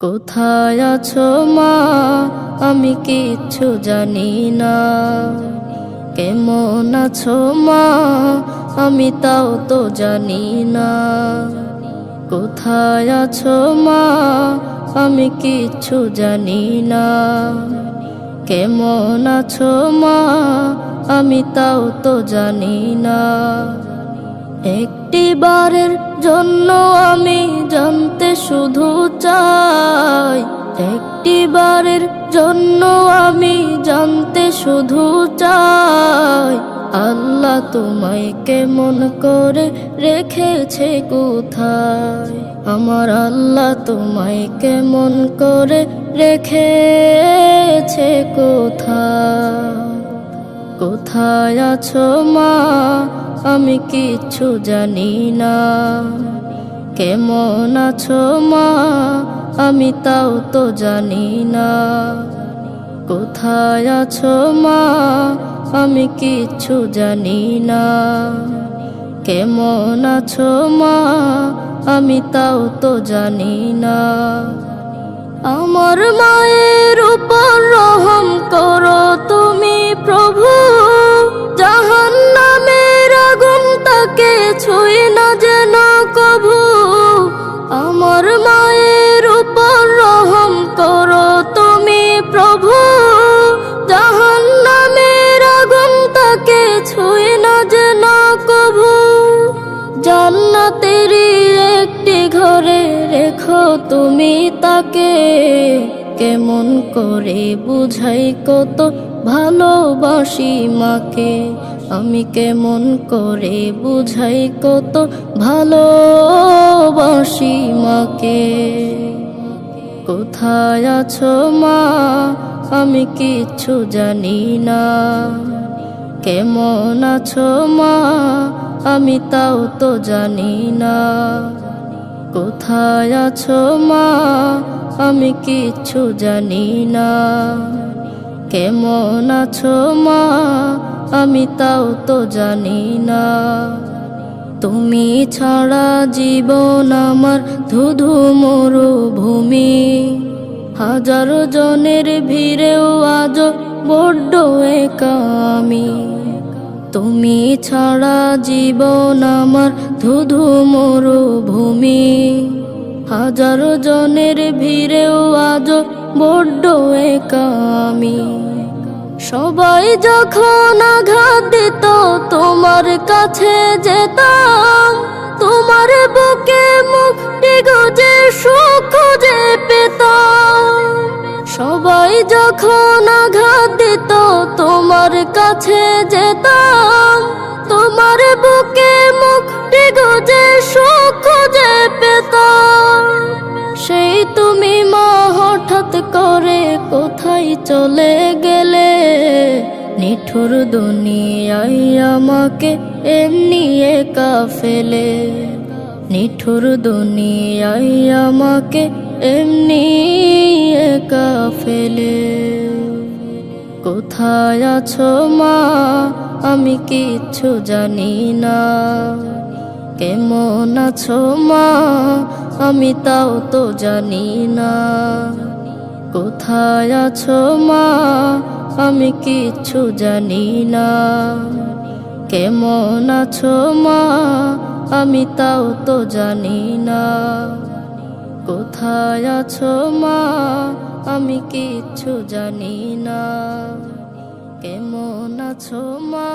কোথায় আছো মা, আমি কিচ্ছু জানি না। কেমন আছো মা, আমি তাও তো জানি না। কোথায় আছো মা, আমি কিচ্ছু জানি না। কেমন আছো মা, আমি তাও তো জানি না। একটি বারের জন্য আমি জানতে শুধু চাই, একটি বারের জন্য আমি জানতে শুধু চাই, আল্লাহ তোমায় কেমন করে রেখেছে কোথায়। আমার আল্লাহ তোমায় কেমন করে রেখেছে কোথায়। কোথায় আছো মা, আমি কিচ্ছু জানি না। কেমন আছো মা, আমি তাও তো জানি না। কোথায় আছো মা, আমি কিচ্ছু জানি না। কেমন আছো মা, আমি তাও তো জানি না। আমার মায়ের উপর রহম করো তুমি প্রভু, জাহান্নামের আগুন তাকে ছুঁই না যেন কভু। আমার মায়ের উপর রহম করো তুমি প্রভু, জাহান্নামের আগুন তাকে ছুঁই না যেন কভু। জান্নাতেরই একটি ঘরে রেখো তুমি তাকে, কেমন করে বুঝাই কত ভালোবাসি মাকে। আমি কেমন করে বুঝাই কত ভালোবাসি মাকে। কোথায় আছো মা, আমি কিচ্ছু জানি না। কেমন আছো মা, আমি তাও তো জানি না। কোথায় আছো মা, আমি কিচ্ছু জানি না। কেমন আছো মা, আমি তাও তো জানি না। তুমি ছাড়া জীবন আমার ধুধু মরুভূমি, হাজার জনের ভিড়েও আজ বড্ড একা আমি। তুমি ছাড়া জীবন আমার ধুধু মরুভূমি, হাজার জনের ভিড়েও আজ বড্ড একা আমি। সবাই যখন আঘাত দিত তোমার কাছে যেতাম, তোমার বুকে মুক্তি গজে সুখ খুঁজে পেতাম। সবাই যখন আঘাত দিত তোমার কাছে যেতাম, তোমার বুকে মুক্তি গজে সুখ খুঁজে পেতাম। সেই তুমি মা হঠাৎ করে কোথায় চলে গেলে, নিঠুর দুনিয়ায় আমাকে এমনি একা ফেলে। নিঠুর দুনিয়ায় আমাকে এমনি একা ফেলে। কোথায় আছো মা, আমি কিচ্ছু জানি না। কেমন আছো মা, আমি তাও তো জানি না। কোথায় আছো মা, আমি কিচ্ছু জানি না। কেমন আছো মা, আমি তাও তো জানি না। কোথায় আছো মা, আমি কিচ্ছু জানি না। কেমন আছো মা।